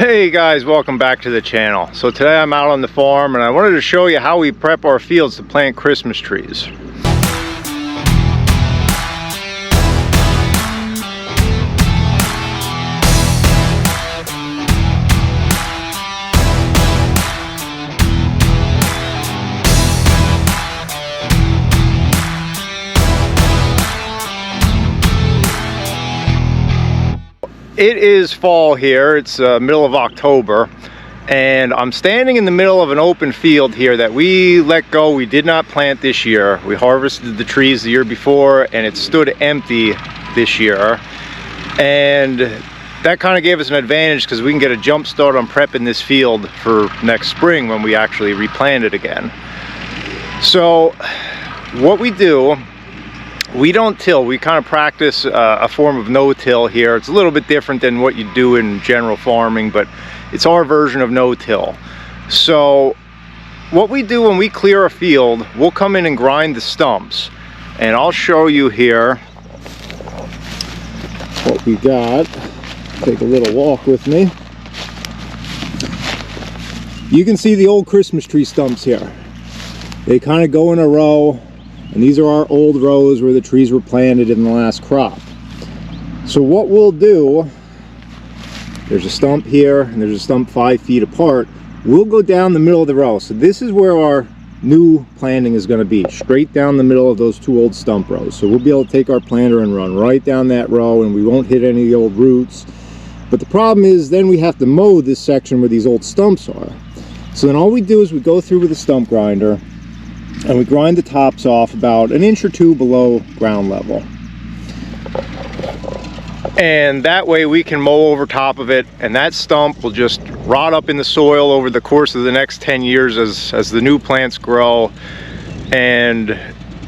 Hey guys, welcome back to the channel. So today I'm out on the farm and I wanted to show you how we prep our fields to plant Christmas trees. It is fall here. It's middle of October and I'm standing in the middle of an open field here that we let go. We did not plant this year. We harvested the trees the year before and it stood empty this year, and that kind of gave us an advantage because we can get a jump start on prepping this field for next spring when we actually replant it again. So what we do, we don't till. We kind of practice a form of no-till here. It's a little bit different than what you do in general farming, but it's our version of no-till. So what we do when we clear a field, we'll come in and grind the stumps. And I'll show you here what we got. Take a little walk with me. You can see the old Christmas tree stumps here. They kind of go in a row. And these are our old rows where the trees were planted in the last crop. So what we'll do, there's a stump here and there's a stump 5 feet apart. We'll go down the middle of the row. So this is where our new planting is going to be, straight down the middle of those two old stump rows. So we'll be able to take our planter and run right down that row and we won't hit any of the old roots. But the problem is then we have to mow this section where these old stumps are. So then all we do is we go through with a stump grinder and we grind the tops off about 1 or 2 inches below ground level. And that way we can mow over top of it, and that stump will just rot up in the soil over the course of the next 10 years as the new plants grow, and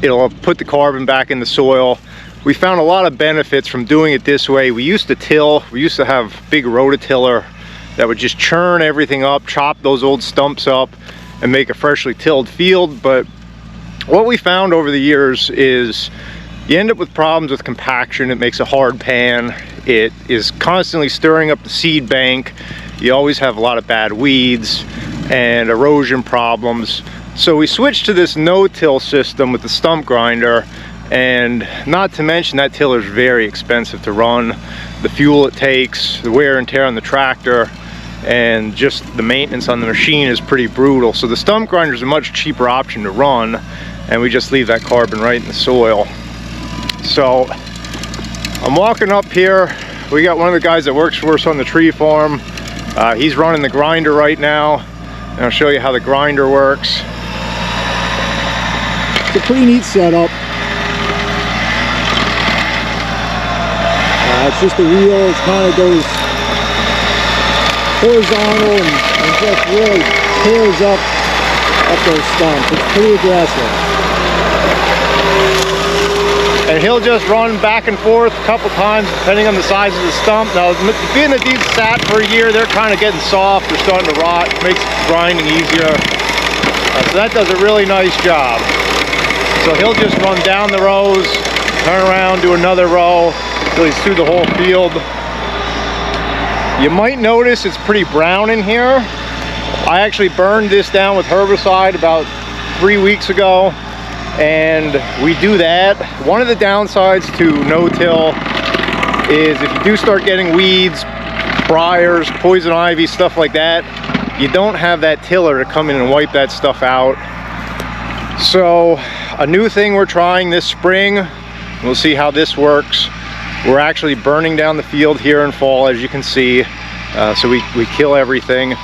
it'll put the carbon back in the soil. We found a lot of benefits from doing it this way. We used to till, we used to have big rototiller that would just churn everything up, chop those old stumps up, and make a freshly tilled field. But what we found over the years is you end up with problems with compaction. It makes a hard pan. It is constantly stirring up the seed bank. You always have a lot of bad weeds and erosion problems. So we switched to this no-till system with the stump grinder, and not to mention that tiller is very expensive to run. The fuel it takes, the wear and tear on the tractor, and just the maintenance on the machine is pretty brutal. So the stump grinder is a much cheaper option to run, and we just leave that carbon right in the soil. So I'm walking up here. We got one of the guys that works for us on the tree farm. He's running the grinder right now, and I'll show you how the grinder works. It's a pretty neat setup. It's just a wheel. It kind of goes horizontal and just really tears up those stumps. It's pretty aggressive. And he'll just run back and forth a couple times depending on the size of the stump. Now, being that these sat for a year, they're kind of getting soft. They're starting to rot. It makes grinding easier. So that does a really nice job. So he'll just run down the rows, turn around, do another row until he's through the whole field. You might notice it's pretty brown in here. I actually burned this down with herbicide about 3 weeks ago, and we do that. One of the downsides to no-till is if you do start getting weeds, briars, poison ivy, stuff like that, you don't have that tiller to come in and wipe that stuff out. So a new thing we're trying this spring, we'll see how this works. We're actually burning down the field here in fall, as you can see. So we kill everything.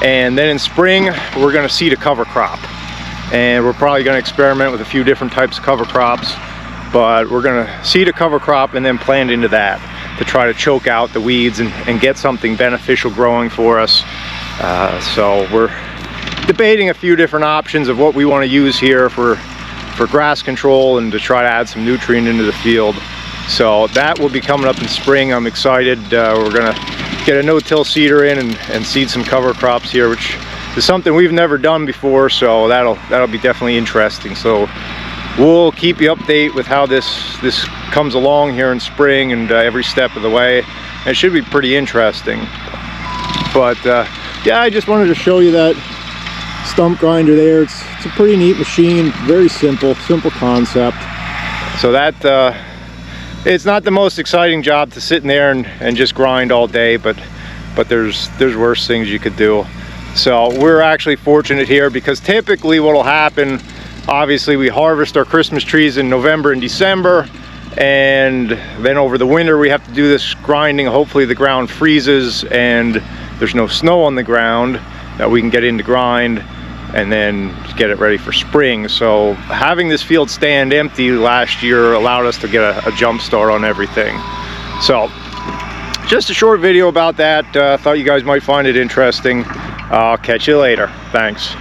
And then in spring, we're gonna seed a cover crop. And we're probably gonna experiment with a few different types of cover crops, but we're gonna seed a cover crop and then plant into that to try to choke out the weeds and get something beneficial growing for us. So we're debating a few different options of what we wanna use here for grass control and to try to add some nutrient into the field. So that will be coming up in spring. I'm excited. We're gonna get a no-till seeder in and seed some cover crops here, which is something we've never done before, so that'll be definitely interesting. So we'll keep you updated with how this comes along here in spring and every step of the way. And it should be pretty interesting. But yeah, I just wanted to show you that stump grinder there. It's a pretty neat machine, very simple concept. So that it's not the most exciting job to sit in there and just grind all day, but there's worse things you could do. So we're actually fortunate here, because typically what will happen, obviously we harvest our Christmas trees in November and December, and then over the winter we have to do this grinding. Hopefully the ground freezes and there's no snow on the ground that we can get in to grind and then get it ready for spring. So having this field stand empty last year allowed us to get a jump start on everything. So just a short video about that. Thought you guys might find it interesting. I'll catch you later. Thanks.